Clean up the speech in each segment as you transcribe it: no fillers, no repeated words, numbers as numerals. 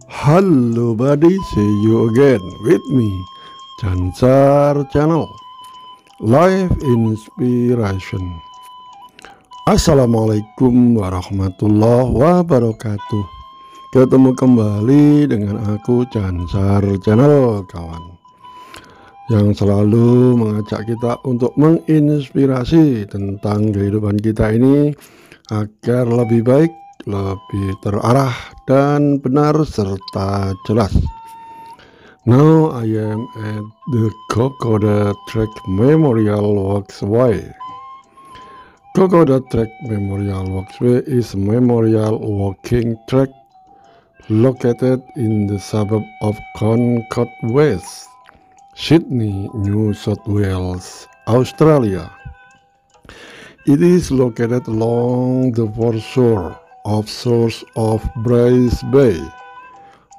Hello buddy, see you again with me, Jansar Channel, Live Inspiration. Assalamualaikum warahmatullahi wabarakatuh. Ketemu kembali dengan aku, Jansar Channel, kawan, yang selalu mengajak kita untuk menginspirasi tentang kehidupan kita ini agar lebih baik, lebih terarah dan benar serta jelas. Now I am at the Kokoda Track Memorial Walkway. Kokoda Track Memorial Walkway is a memorial walking track located in the suburb of Concord West, Sydney, New South Wales, Australia. It is located along the foreshore of Bryce Bay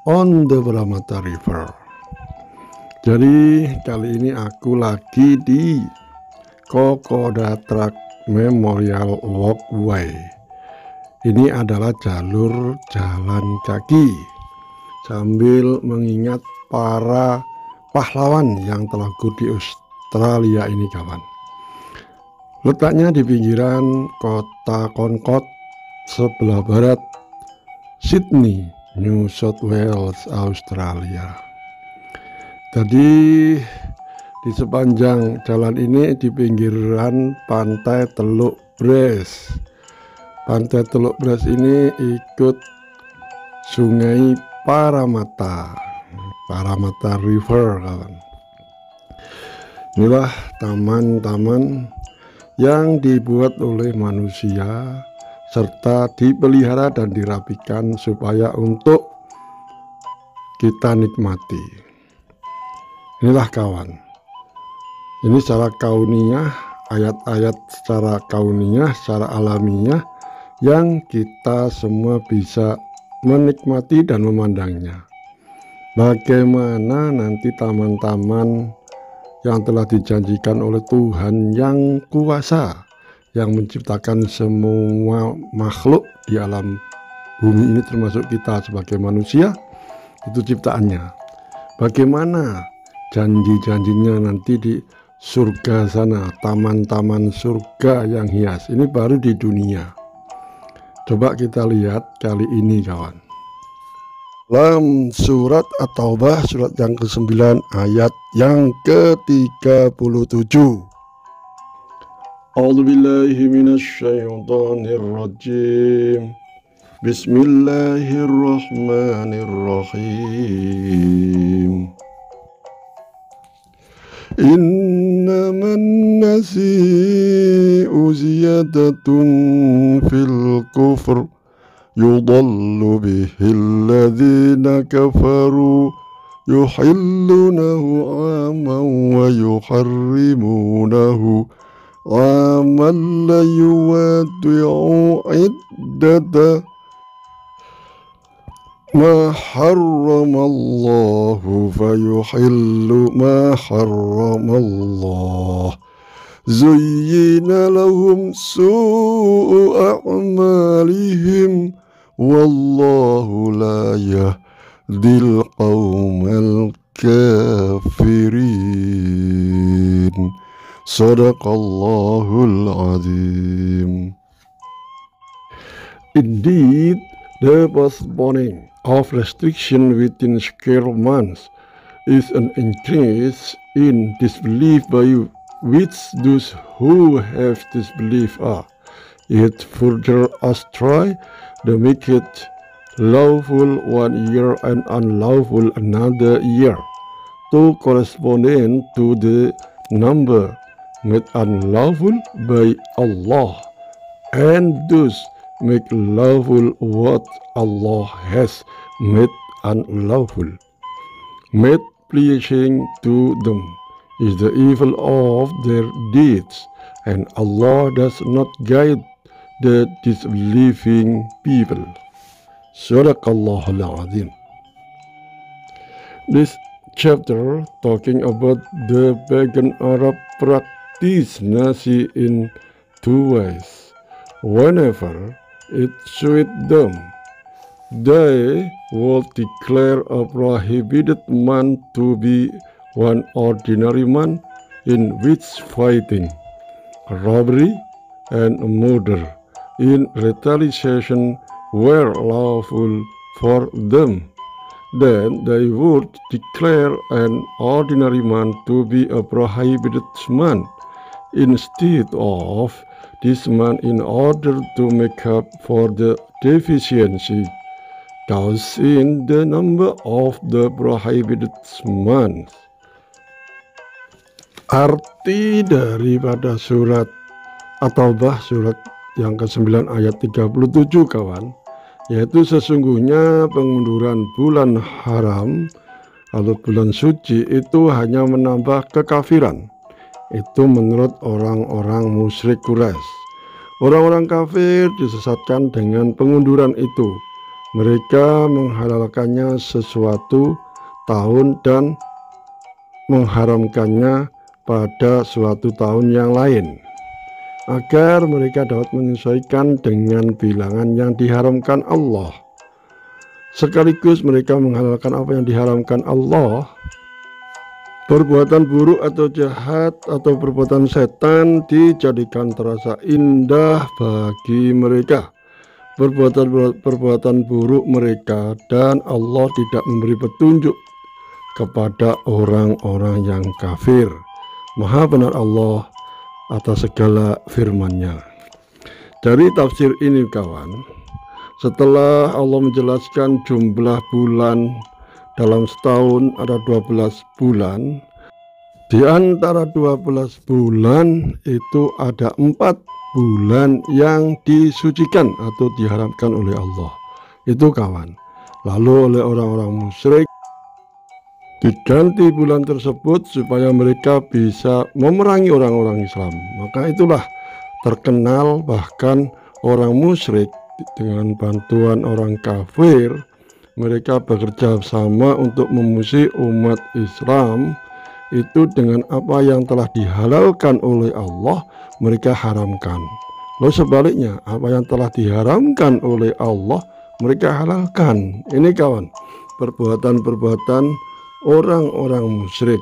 on the Parramatta River. Jadi kali ini aku lagi di Kokoda Track Memorial Walkway. Ini adalah jalur jalan kaki sambil mengingat para pahlawan yang telah gugur di Australia ini, kawan. Letaknya di pinggiran kota Concord sebelah barat Sydney, New South Wales, Australia. Jadi di sepanjang jalan ini di pinggiran pantai Teluk Bres. Pantai Teluk Bres ini ikut sungai Parramatta River, kawan. Inilah taman-taman yang dibuat oleh manusia serta dipelihara dan dirapikan supaya untuk kita nikmati. Inilah, kawan, ini secara kauniyah, ayat-ayat secara kauniyah, secara alamiah yang kita semua bisa menikmati dan memandangnya. Bagaimana nanti taman-taman yang telah dijanjikan oleh Tuhan yang kuasa, yang menciptakan semua makhluk di alam bumi ini termasuk kita sebagai manusia, itu ciptaannya. Bagaimana janji-janjinya nanti di surga sana, taman-taman surga yang hias. Ini baru di dunia. Coba kita lihat kali ini, kawan. Dalam surat At-Taubah, surat yang ke-9 ayat yang ke-37. A'udzubillahi minasyaitonirrajim. Bismillahirrahmanirrahim. Innaman nasi'u ziyadatun fil kufr yudallu bihil ladzina kafaru yuhillunahu aman wa yuharrimunahu aman la yuwaddi'u iddata ma harramallahu fayuhillu ma harramallah zuyyina lahum su'u a'malihim wallahu la yahdil qawmal kafirin. Sadaqallahul azim. Indeed, the postponing of restriction within scare months is an increase in disbelief by which those who have disbelief are. It further astray the make it lawful 1 year and unlawful another year, to corresponding to the number made unlawful by Allah, and thus make lawful what Allah has made unlawful. Made pleasing to them is the evil of their deeds, and Allah does not guide the disbelieving people. Sadaqallahul azim. This chapter talking about the pagan Arab practice nasi in two ways. Whenever it suits them, They would declare a prohibited man to be one ordinary man in which fighting, robbery, and murder in retaliation were lawful for them. Then they would declare an ordinary man to be a prohibited man instead of this man in order to make up for the deficiency caused in the number of the prohibited man. Arti daripada surat At-Taubah surat yang ke-9 ayat 37 kawan, yaitu sesungguhnya pengunduran bulan haram atau bulan suci itu hanya menambah kekafiran. Itu menurut orang-orang musyrik Quraisy. Orang-orang kafir disesatkan dengan pengunduran itu. Mereka menghalalkannya sesuatu tahun dan mengharamkannya pada suatu tahun yang lain, agar mereka dapat menyesuaikan dengan bilangan yang diharamkan Allah. Sekaligus mereka menghalalkan apa yang diharamkan Allah. Perbuatan buruk atau jahat atau perbuatan setan dijadikan terasa indah bagi mereka. Perbuatan buruk mereka, dan Allah tidak memberi petunjuk kepada orang-orang yang kafir. Maha benar Allah atas segala firman-Nya. Dari tafsir ini kawan, setelah Allah menjelaskan jumlah bulan dalam setahun ada 12 bulan. Di antara 12 bulan itu ada 4 bulan yang disucikan atau diharamkan oleh Allah. Itu kawan. Lalu oleh orang-orang musyrik diganti bulan tersebut supaya mereka bisa memerangi orang-orang Islam. Maka itulah terkenal bahkan orang musyrik dengan bantuan orang kafir, mereka bekerja sama untuk memusuhi umat Islam itu dengan apa yang telah dihalalkan oleh Allah mereka haramkan. Lalu sebaliknya, apa yang telah diharamkan oleh Allah mereka halalkan. Ini kawan, perbuatan-perbuatan orang-orang musyrik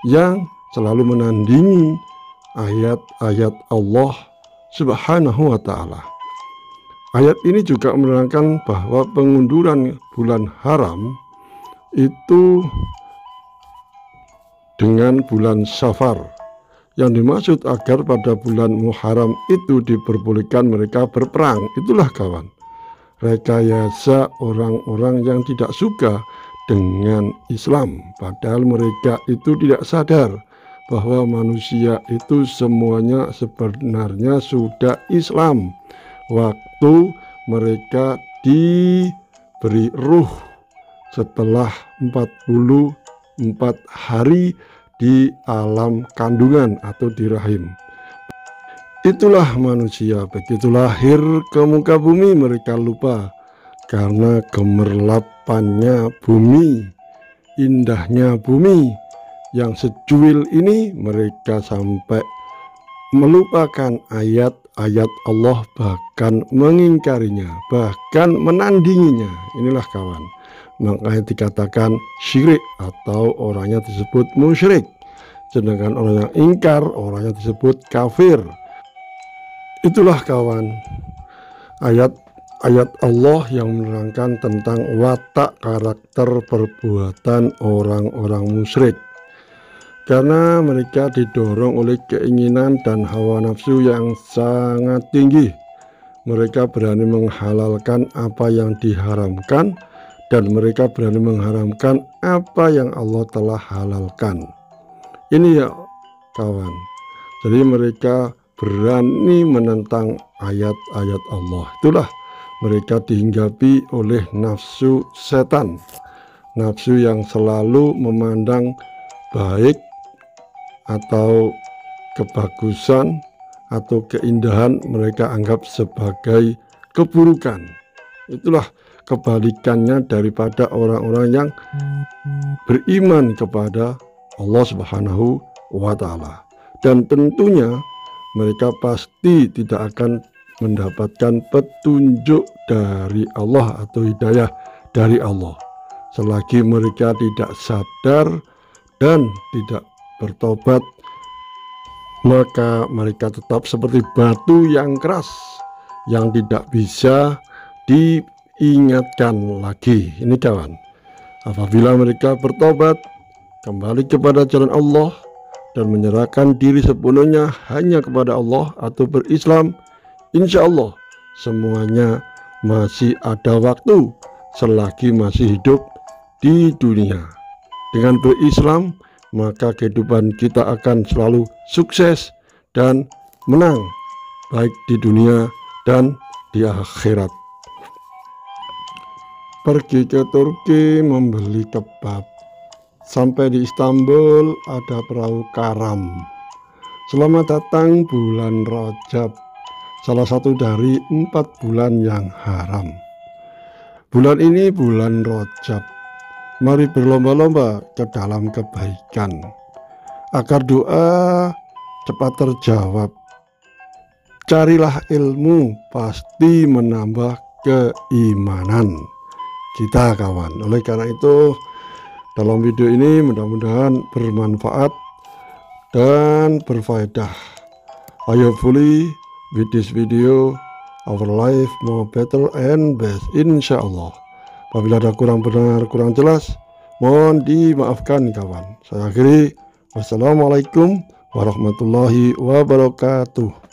yang selalu menandingi ayat-ayat Allah Subhanahu wa ta'ala. Ayat ini juga menerangkan bahwa pengunduran bulan haram itu dengan bulan Safar, yang dimaksud agar pada bulan Muharram itu diperbolehkan mereka berperang. Itulah kawan, rekayasa orang-orang yang tidak suka dengan Islam, padahal mereka itu tidak sadar bahwa manusia itu semuanya sebenarnya sudah Islam waktu mereka diberi ruh setelah 44 hari di alam kandungan atau di rahim. Itulah manusia, begitu lahir ke muka bumi mereka lupa karena gemerlapannya bumi, indahnya bumi yang secuil ini, mereka sampai melupakan ayat-ayat Allah, bahkan mengingkarinya, bahkan menandinginya. Inilah kawan, makanya dikatakan syirik atau orangnya disebut musyrik. Sedangkan orang yang ingkar, orangnya disebut kafir. Itulah kawan, ayat-ayat Allah yang menerangkan tentang watak karakter perbuatan orang-orang musyrik. Karena mereka didorong oleh keinginan dan hawa nafsu yang sangat tinggi, mereka berani menghalalkan apa yang diharamkan, dan mereka berani mengharamkan apa yang Allah telah halalkan. Ini ya kawan, jadi mereka berani menentang ayat-ayat Allah. Itulah mereka dihinggapi oleh nafsu setan, nafsu yang selalu memandang baik atau kebagusan atau keindahan mereka anggap sebagai keburukan. Itulah kebalikannya daripada orang-orang yang beriman kepada Allah Subhanahu wa ta'ala. Dan tentunya mereka pasti tidak akan mendapatkan petunjuk dari Allah atau hidayah dari Allah. Selagi mereka tidak sadar dan tidak bertobat, maka mereka tetap seperti batu yang keras yang tidak bisa diingatkan lagi. Ini kawan, apabila mereka bertobat, kembali kepada jalan Allah dan menyerahkan diri sepenuhnya hanya kepada Allah atau berislam, insya Allah semuanya masih ada waktu selagi masih hidup di dunia. Dengan berislam, maka kehidupan kita akan selalu sukses dan menang, baik di dunia dan di akhirat. Pergi ke Turki membeli kebab. Sampai di Istanbul ada perahu karam. Selamat datang bulan Rajab, salah satu dari 4 bulan yang haram. Bulan ini bulan Rajab. Mari berlomba-lomba ke dalam kebaikan, agar doa cepat terjawab. Carilah ilmu, pasti menambah keimanan kita kawan. Oleh karena itu, dalam video ini mudah-mudahan bermanfaat dan berfaedah. Hopefully with this video our life more better and best, insya Allah. Apabila ada kurang benar, kurang jelas, mohon dimaafkan kawan. Saya akhiri, wassalamualaikum warahmatullahi wabarakatuh.